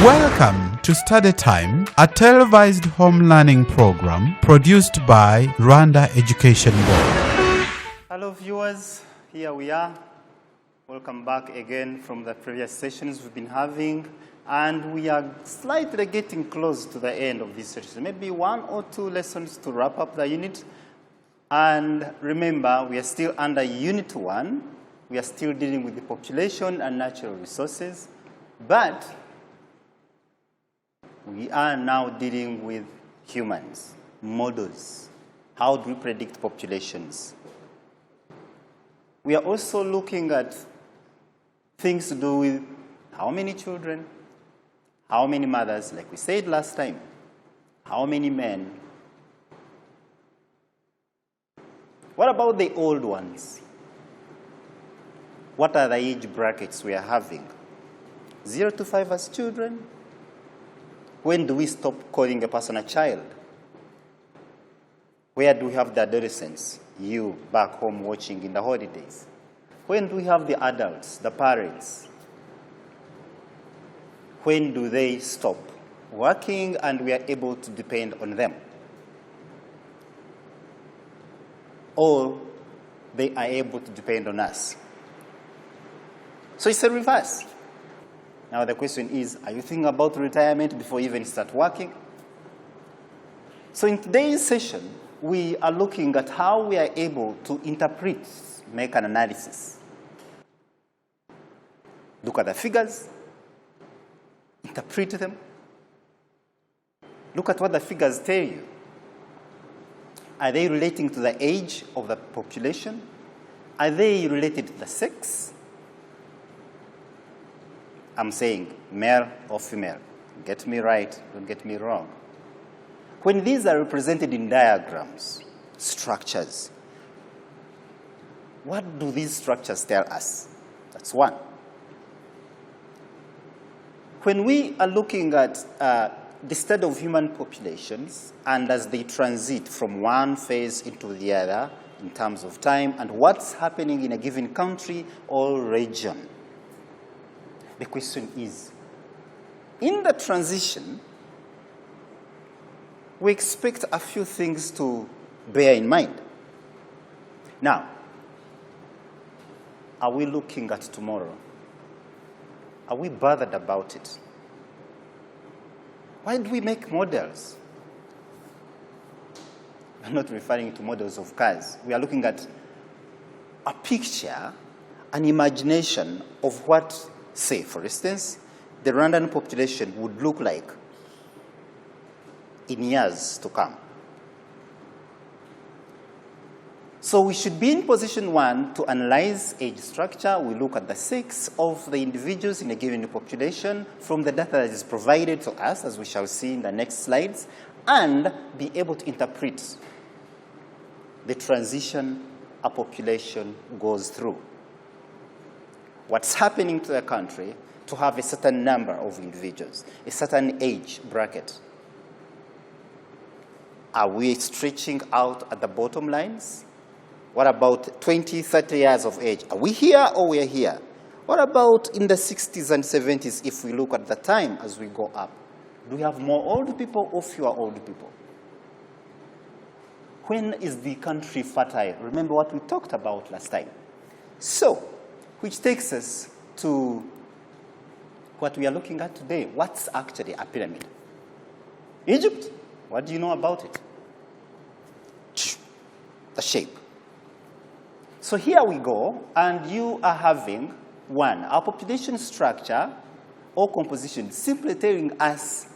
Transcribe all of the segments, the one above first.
Welcome to Study Time, a televised home learning program produced by Rwanda Education Board. Hello viewers, here we are. Welcome back again from the previous sessions we've been having, and we are slightly getting close to the end of this session. Maybe 1 or 2 lessons to wrap up the unit. And remember, we are still under Unit 1. We are still dealing with the population and natural resources, but we are now dealing with humans, models. How do we predict populations? We are also looking at things to do with how many children, how many mothers, like we said last time, how many men. What about the old ones? What are the age brackets we are having? 0 to 5 as children? When do we stop calling a person a child? Where do we have the adolescents? You back home watching in the holidays. When do we have the adults, the parents? When do they stop working and we are able to depend on them? Or they are able to depend on us? So it's a reverse. Now the question is, are you thinking about retirement before you even start working? So in today's session, we are looking at how we are able to interpret, make an analysis. Look at the figures, interpret them. Look at what the figures tell you. Are they relating to the age of the population? Are they related to the sex? I'm saying male or female. Get me right, don't get me wrong. When these are represented in diagrams, structures, what do these structures tell us? That's one. When we are looking at the state of human populations and as they transit from one phase into the other in terms of time and what's happening in a given country or region, the question is, in the transition, we expect a few things to bear in mind. Now, are we looking at tomorrow? Are we bothered about it? Why do we make models? I'm not referring to models of cars. We are looking at a picture, an imagination of what, say, for instance, the Rwandan population would look like in years to come. So we should be in position 1 to analyze age structure. We look at the sex of the individuals in a given population from the data that is provided to us, as we shall see in the next slides, and be able to interpret the transition a population goes through. What's happening to the country to have a certain number of individuals, a certain age bracket? Are we stretching out at the bottom lines? What about 20, 30 years of age? Are we here or we are here? What about in the 60s and 70s if we look at the time as we go up? Do we have more old people or fewer old people? When is the country fertile? Remember what we talked about last time. So, which takes us to what we are looking at today. What's actually a pyramid? Egypt, what do you know about it? The shape. So here we go, and you are having, 1, our population structure or composition, simply telling us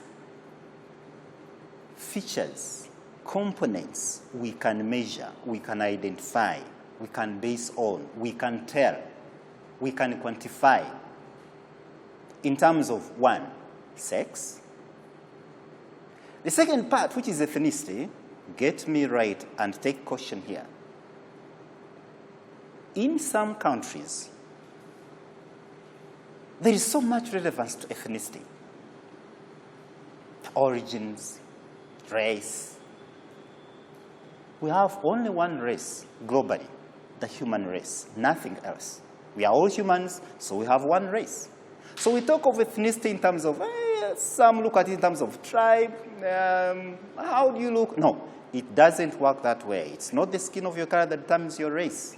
features, components we can measure, we can identify, we can base on, we can tell, we can quantify in terms of 1, sex. The second part, which is ethnicity, get me right and take caution here. In some countries, there is so much relevance to ethnicity. Origins, race. We have only one race globally, the human race, nothing else. We are all humans, so we have one race. So we talk of ethnicity in terms of, Some look at it in terms of tribe. How do you look? No, it doesn't work that way. It's not the skin of your color that determines your race.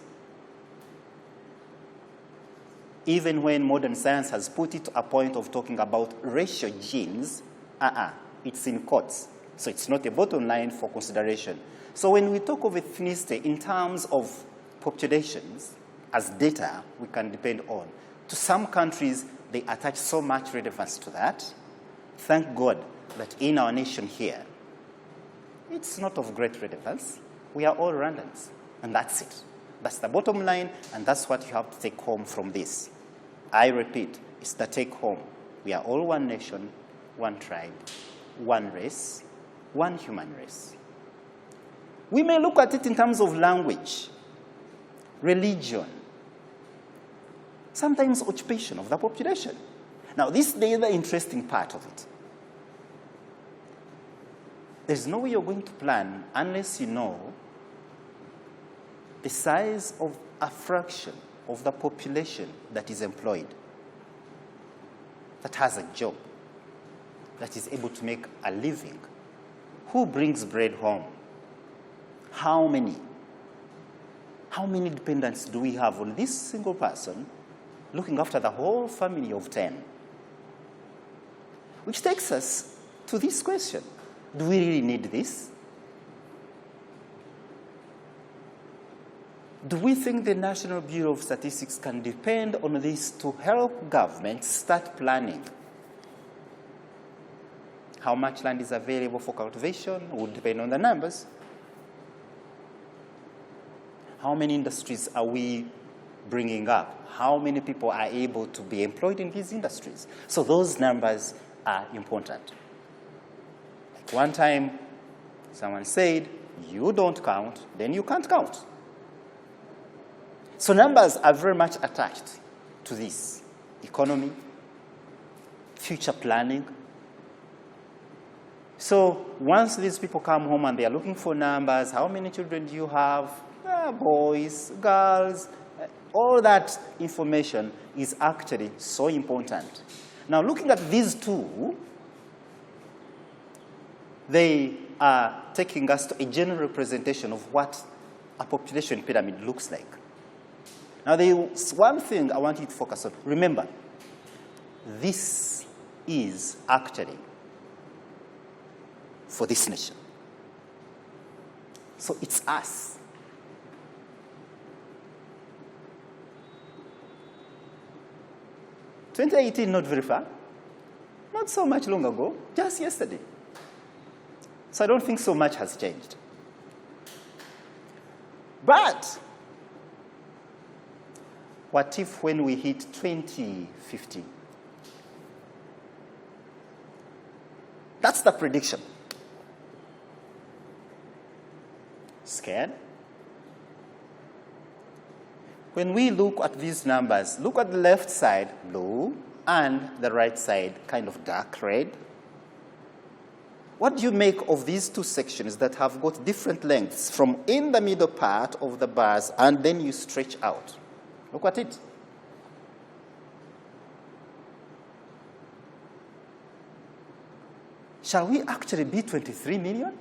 Even when modern science has put it to a point of talking about racial genes, it's in quotes. So it's not a bottom line for consideration. So when we talk of ethnicity in terms of populations, as data we can depend on, to some countries, they attach so much relevance to that. Thank God that in our nation here, it's not of great relevance. We are all Rwandans, and that's it. That's the bottom line, and that's what you have to take home from this. I repeat, it's the take home. We are all one nation, one tribe, one race, one human race. We may look at it in terms of language, religion, sometimes occupation of the population. Now, this is the other interesting part of it. There's no way you're going to plan unless you know the size of a fraction of the population that is employed, that has a job, that is able to make a living. Who brings bread home? How many? How many dependents do we have on this single person looking after the whole family of 10? Which takes us to this question. Do we really need this? Do we think the National Bureau of Statistics can depend on this to help governments start planning? How much land is available for cultivation would depend on the numbers. How many industries are we bringing up? How many people are able to be employed in these industries? So those numbers are important. Like one time, someone said, you don't count, then you can't count. So numbers are very much attached to this. Economy, future planning. So once these people come home and they are looking for numbers, how many children do you have? Boys, girls, all that information is actually so important. Now, looking at these two, they are taking us to a general representation of what a population pyramid looks like. Now, there's one thing I want you to focus on. Remember, this is actually for this nation. So it's us. 2018, not very far. Not so much long ago, just yesterday. So I don't think so much has changed. But what if when we hit 2050? That's the prediction. Scared? When we look at these numbers, look at the left side, blue, and the right side, kind of dark red. What do you make of these two sections that have got different lengths from in the middle part of the bars and then you stretch out? Look at it. Shall we actually be 23 million?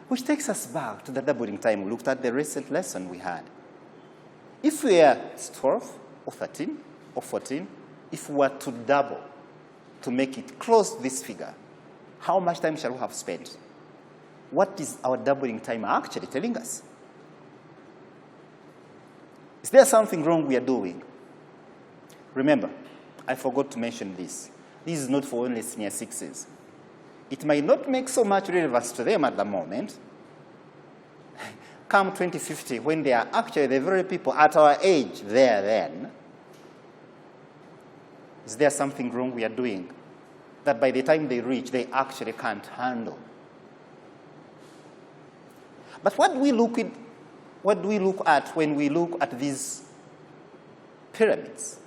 Which takes us back to the doubling time. We looked at the recent lesson we had. If we are 12 or 13 or 14, if we were to double to make it close to this figure, how much time shall we have spent? What is our doubling time actually telling us? Is there something wrong we are doing? Remember, I forgot to mention this. This is not for only senior sixes. It might not make so much relevance to them at the moment. Come 2050, when they are actually the very people at our age there then, is there something wrong we are doing that by the time they reach, they actually can't handle? But what do we look at when we look at these pyramids?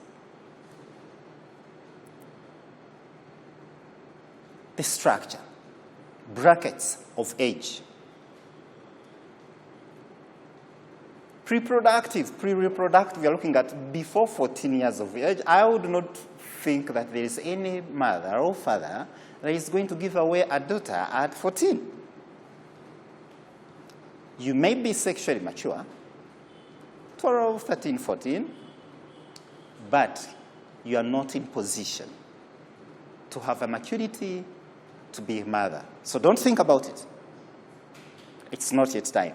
The structure, brackets of age. Pre-reproductive, we are looking at before 14 years of age. I would not think that there is any mother or father that is going to give away a daughter at 14. You may be sexually mature, 12, 13, 14, but you are not in position to have a maturity to be a mother. So don't think about it. It's not yet time.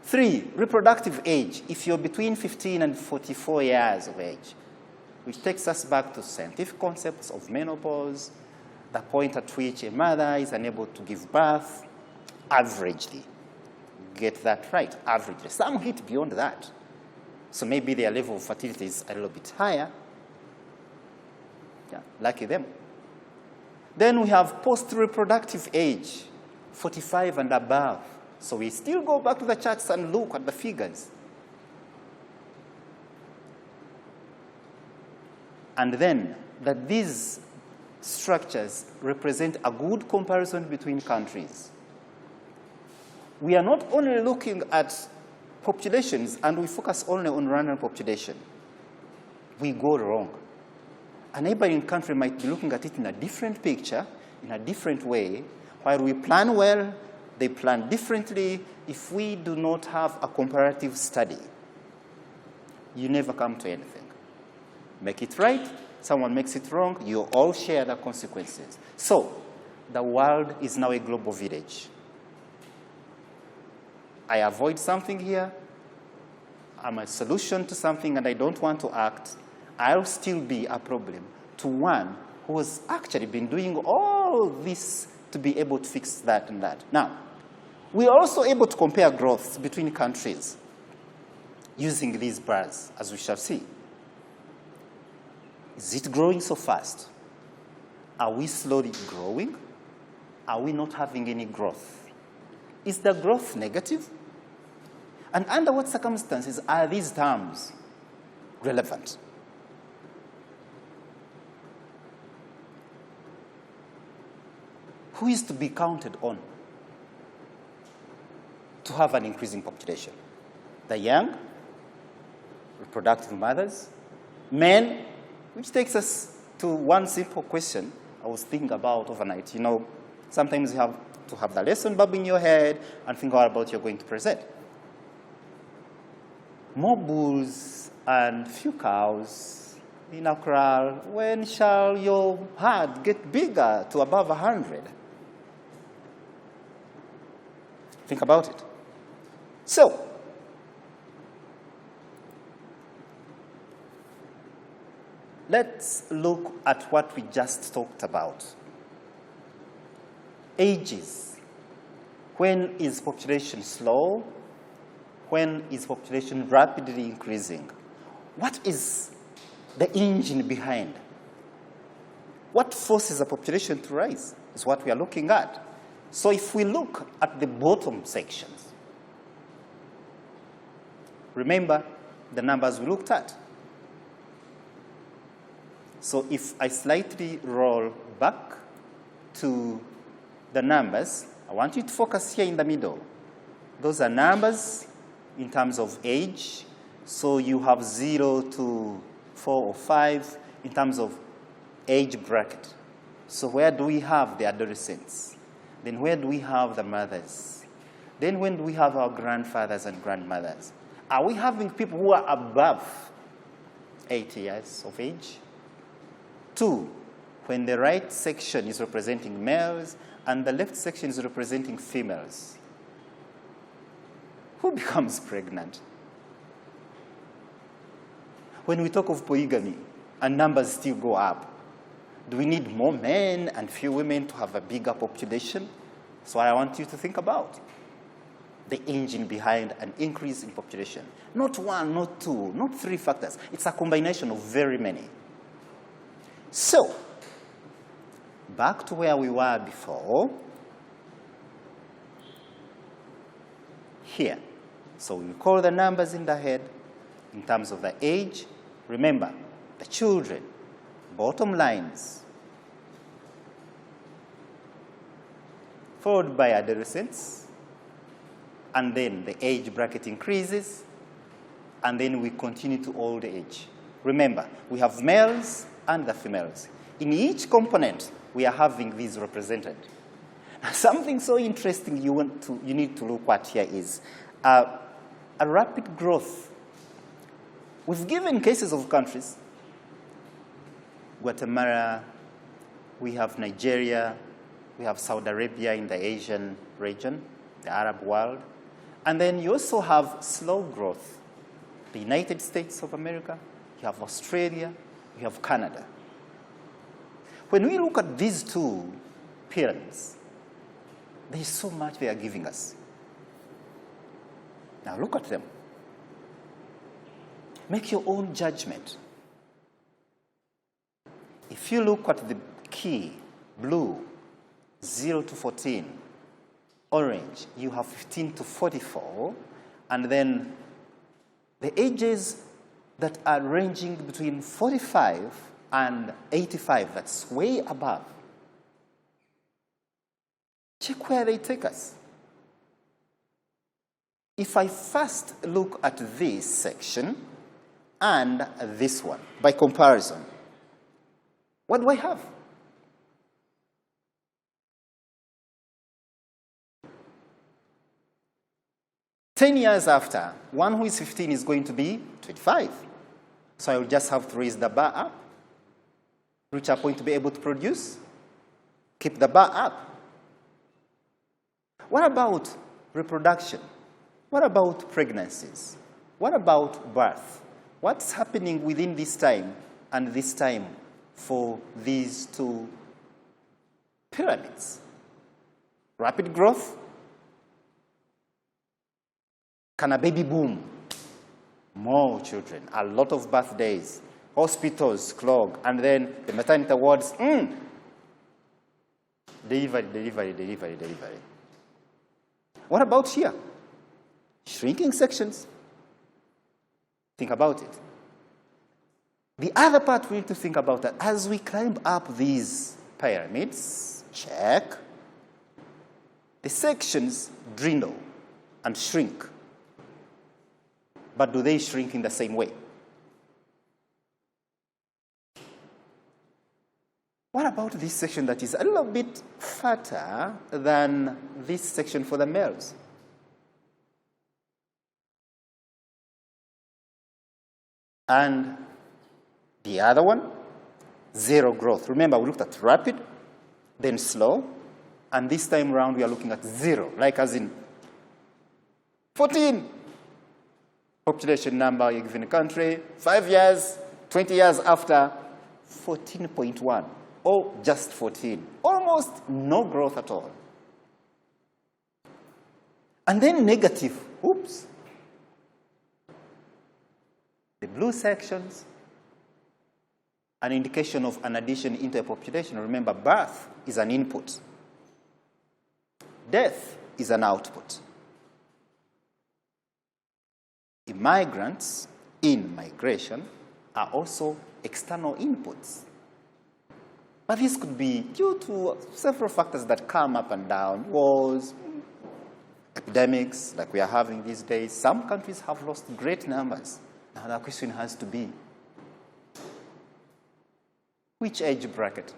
3, reproductive age. If you're between 15 and 44 years of age, which takes us back to scientific concepts of menopause, the point at which a mother is unable to give birth, averagely. Get that right, averagely. Some hit beyond that. So maybe their level of fertility is a little bit higher. Yeah, lucky them. Then we have post-reproductive age, 45 and above. So we still go back to the charts and look at the figures. And then that these structures represent a good comparison between countries. We are not only looking at populations and we focus only on Rwandan population. We go wrong. A neighboring country might be looking at it in a different picture, in a different way. While we plan well, they plan differently. If we do not have a comparative study, you never come to anything. Make it right, someone makes it wrong, you all share the consequences. So, the world is now a global village. I avoid something here, I'm a solution to something and I don't want to act, I'll still be a problem to one who has actually been doing all this to be able to fix that and that. Now, we are also able to compare growth between countries using these bars, as we shall see. Is it growing so fast? Are we slowly growing? Are we not having any growth? Is the growth negative? And under what circumstances are these terms relevant? Who is to be counted on to have an increasing population? The young, reproductive mothers, men, which takes us to one simple question I was thinking about overnight. You know, sometimes you have to have the lesson bob in your head and think about what you're going to present. More bulls and few cows in a corral. When shall your herd get bigger to above 100? Think about it. So, let's look at what we just talked about. Ages. When is population slow? When is population rapidly increasing? What is the engine behind? What forces a population to rise is what we are looking at. So if we look at the bottom sections, remember the numbers we looked at. So if I slightly roll back to the numbers, I want you to focus here in the middle. Those are numbers in terms of age. So you have 0 to 4 or 5 in terms of age bracket. So where do we have the adolescents? Then where do we have the mothers? Then when do we have our grandfathers and grandmothers? Are we having people who are above 80 years of age? 2, when the right section is representing males and the left section is representing females, who becomes pregnant? When we talk of polygamy and numbers still go up, do we need more men and few women to have a bigger population? That's what I want you to think about. The engine behind an increase in population. Not 1, not 2, not 3 factors. It's a combination of very many. So, back to where we were before. Here. So we call the numbers in the head in terms of the age. Remember, the children, bottom lines, followed by adolescents, and then the age bracket increases, and then we continue to old age. Remember, we have males and the females. In each component, we are having these represented. Now, something so interesting you need to look at here is a rapid growth. We've given cases of countries: Guatemala, we have Nigeria, we have Saudi Arabia in the Asian region, the Arab world, and then you also have slow growth. The United States of America, you have Australia, you have Canada. When we look at these two pyramids, there's so much they are giving us. Now look at them. Make your own judgment. If you look at the key, blue, 0 to 14, orange, you have 15 to 44, and then the ages that are ranging between 45 and 85, that's way above. Check where they take us. If I first look at this section and this one, by comparison, what do I have? Ten years after, one who is 15 is going to be 25. So I will just have to raise the bar up, reach a point to be able to produce, keep the bar up. What about reproduction? What about pregnancies? What about birth? What's happening within this time and this time for these two pyramids? Rapid growth? Can a baby boom? More children, a lot of birthdays, hospitals clog, and then the maternity wards, delivery. What about here? Shrinking sections. Think about it. The other part we need to think about that as we climb up these pyramids, check, the sections dwindle and shrink. But do they shrink in the same way? What about this section that is a little bit fatter than this section for the males? And the other one, zero growth. Remember, we looked at rapid, then slow, and this time around we are looking at zero, like as in 14. Population number you give in a country, 5 years, 20 years after, 14.1, or just 14. Almost no growth at all. And then negative, oops. The blue sections, an indication of an addition into a population. Remember, birth is an input. Death is an output. Immigrants in migration are also external inputs. But this could be due to several factors that come up and down, wars, epidemics like we are having these days. Some countries have lost great numbers. Now the question has to be, which age bracket?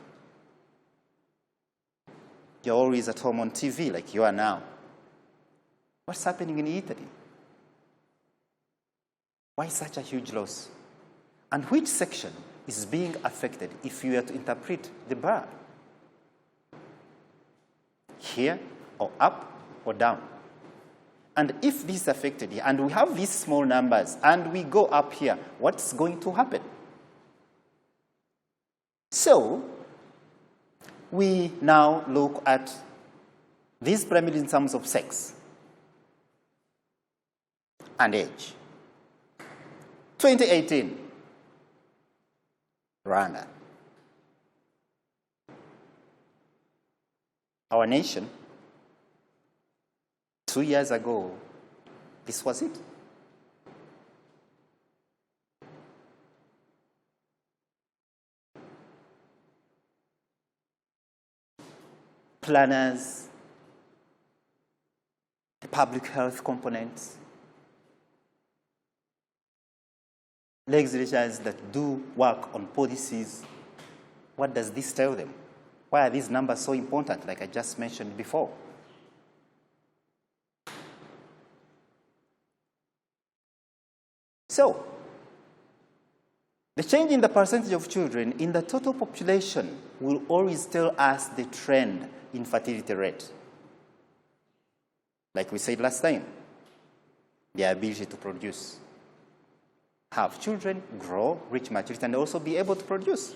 You're always at home on TV like you are now. What's happening in Italy? Why such a huge loss? And which section is being affected if you were to interpret the bar? Here, or up, or down? And if this is affected here, and we have these small numbers, and we go up here, what's going to happen? So, we now look at this pyramid in terms of sex and age. 2018, Rwanda. Our nation, 2 years ago, this was it. Planners, the public health components, legislatures that do work on policies. What does this tell them? Why are these numbers so important, like I just mentioned before? So, the change in the percentage of children in the total population will always tell us the trend in fertility rate. Like we said last time, the ability to produce, have children, grow, reach maturity, and also be able to produce.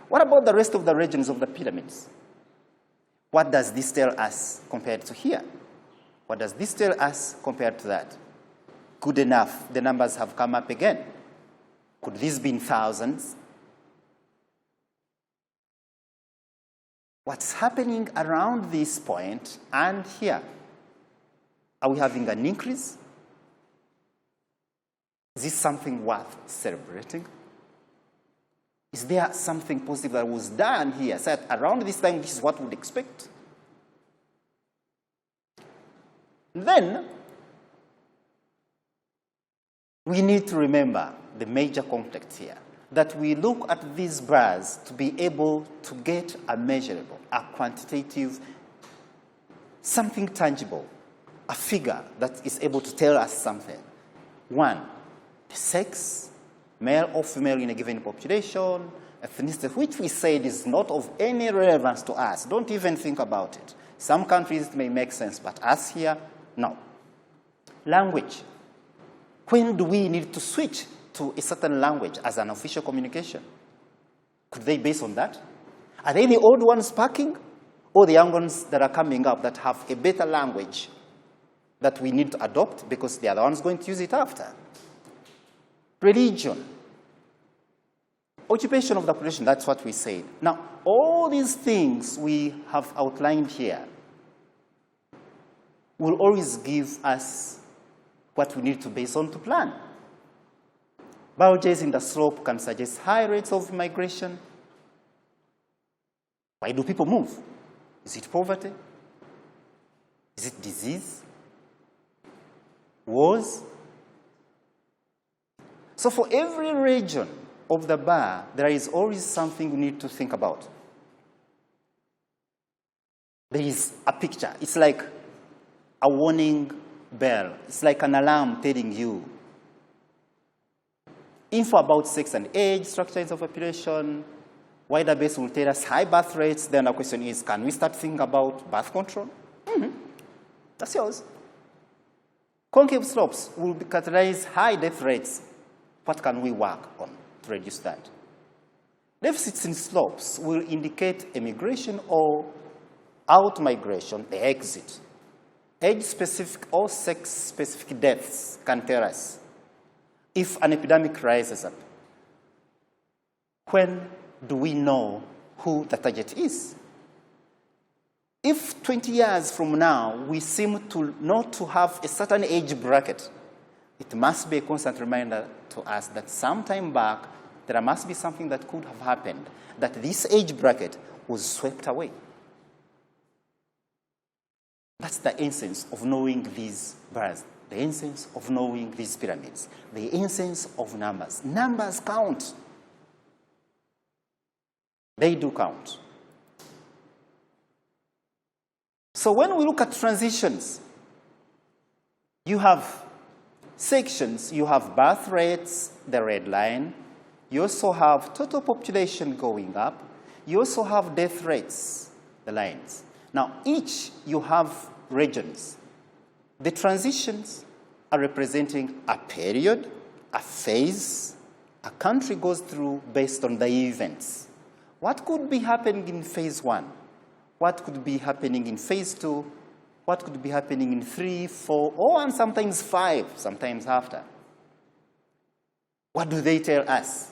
What about the rest of the regions of the pyramids? What does this tell us compared to here? What does this tell us compared to that? Good enough, the numbers have come up again. Could this be in thousands? What's happening around this point and here? Are we having an increase? Is this something worth celebrating? Is there something positive that was done here? So around this time, this is what we would expect. Then, we need to remember the major context here, that we look at these bars to be able to get a measurable, a quantitative, something tangible, a figure that is able to tell us something. One, the sex, male or female in a given population, ethnicity, which we said is not of any relevance to us. Don't even think about it. Some countries it may make sense, but us here, no. Language. When do we need to switch to a certain language as an official communication? Could they base on that? Are they the old ones packing, or the young ones that are coming up that have a better language that we need to adopt because they are the ones going to use it after? Religion. Occupation of the population, that's what we said. Now, all these things we have outlined here will always give us what we need to base on to plan. Bulges in the slope can suggest high rates of migration. Why do people move? Is it poverty? Is it disease? Wars? So for every region of the bar, there is always something we need to think about. There is a picture. It's like a warning bell. It's like an alarm telling you info about sex and age, structures of population. Wider base will tell us high birth rates. Then the question is, can we start thinking about birth control? That's yours. Concave slopes will characterize high death rates. What can we work on to reduce that? Deficits in slopes will indicate emigration or out-migration, the exit. Age-specific or sex-specific deaths can tell us if an epidemic rises up. When do we know who the target is? If 20 years from now we seem to not to have a certain age bracket, it must be a constant reminder to us that sometime back there must be something that could have happened, that this age bracket was swept away. That's the essence of knowing these bars, the essence of knowing these pyramids, the essence of numbers. Numbers count. They do count. So when we look at transitions, you have sections, you have birth rates, the red line. You also have total population going up. You also have death rates, the lines. Now, each you have regions. The transitions are representing a period, a phase, a country goes through based on the events. What could be happening in phase 1? What could be happening in phase 2? What could be happening in 3, 4, or and sometimes 5, sometimes after? What do they tell us?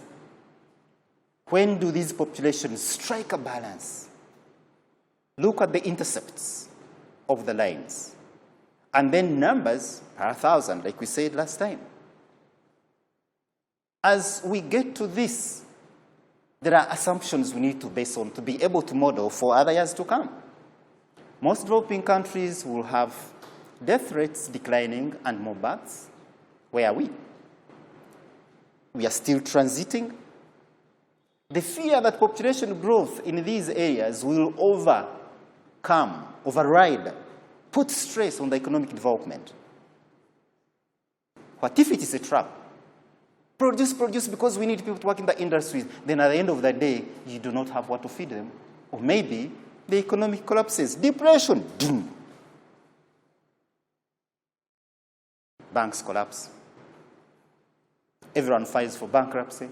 When do these populations strike a balance? Look at the intercepts of the lines. And then numbers per 1,000, like we said last time. As we get to this, there are assumptions we need to base on to be able to model for other years to come. Most developing countries will have death rates declining and more births. Where are we? We are still transiting. The fear that population growth in these areas will override, put stress on the economic development. What if it is a trap? Produce because we need people to work in the industries. Then at the end of the day, you do not have what to feed them. Or maybe the economic collapses. Depression. Boom. Banks collapse. Everyone files for bankruptcy.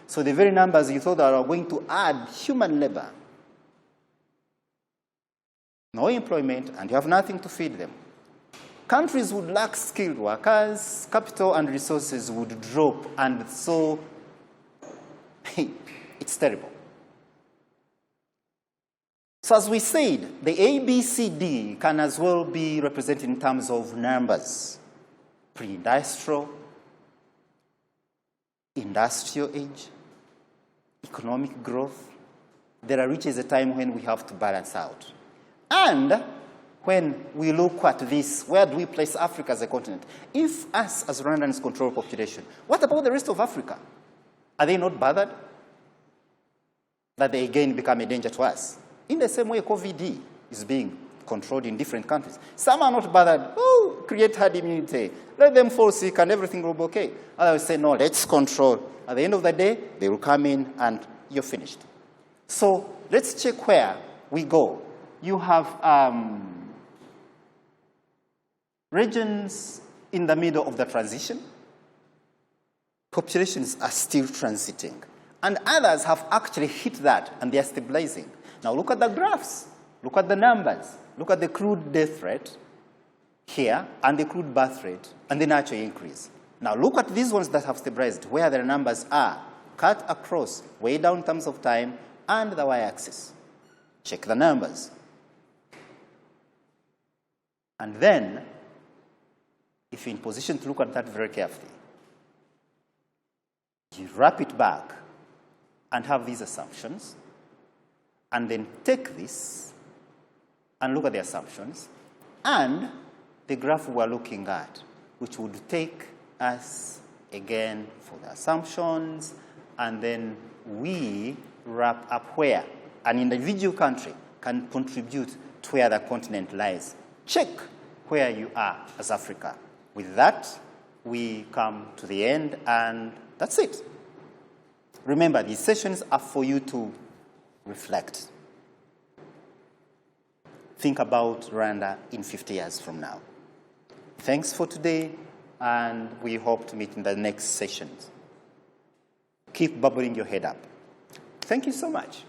So the very numbers you thought are going to add human labor, no employment, and you have nothing to feed them. Countries would lack skilled workers, capital and resources would drop, and so it's terrible. So as we said, the ABCD can as well be represented in terms of numbers. Pre-industrial, industrial age, economic growth. There reaches a time when we have to balance out. And when we look at this, where do we place Africa as a continent? If us as Rwandans control population, what about the rest of Africa? Are they not bothered that they again become a danger to us? In the same way COVID is being controlled in different countries. Some are not bothered. Oh, create herd immunity. Let them fall sick and everything will be okay. Others say, no, let's control. At the end of the day, they will come in and you're finished. So let's check where we go. You have regions in the middle of the transition. Populations are still transiting. And others have actually hit that and they are stabilizing. Now look at the graphs. Look at the numbers. Look at the crude death rate here and the crude birth rate and the natural increase. Now look at these ones that have stabilized, where their numbers are cut across, way down in terms of time, and the y-axis. Check the numbers. And then, if you're in position to look at that very carefully, you wrap it back and have these assumptions, and then take this and look at the assumptions, and the graph we're looking at, which would take us again for the assumptions, and then we wrap up where an individual country can contribute to where the continent lies. Check where you are as Africa. With that, we come to the end, and that's it. Remember, these sessions are for you to reflect. Think about Rwanda in 50 years from now. Thanks for today, and we hope to meet in the next sessions. Keep bubbling your head up. Thank you so much.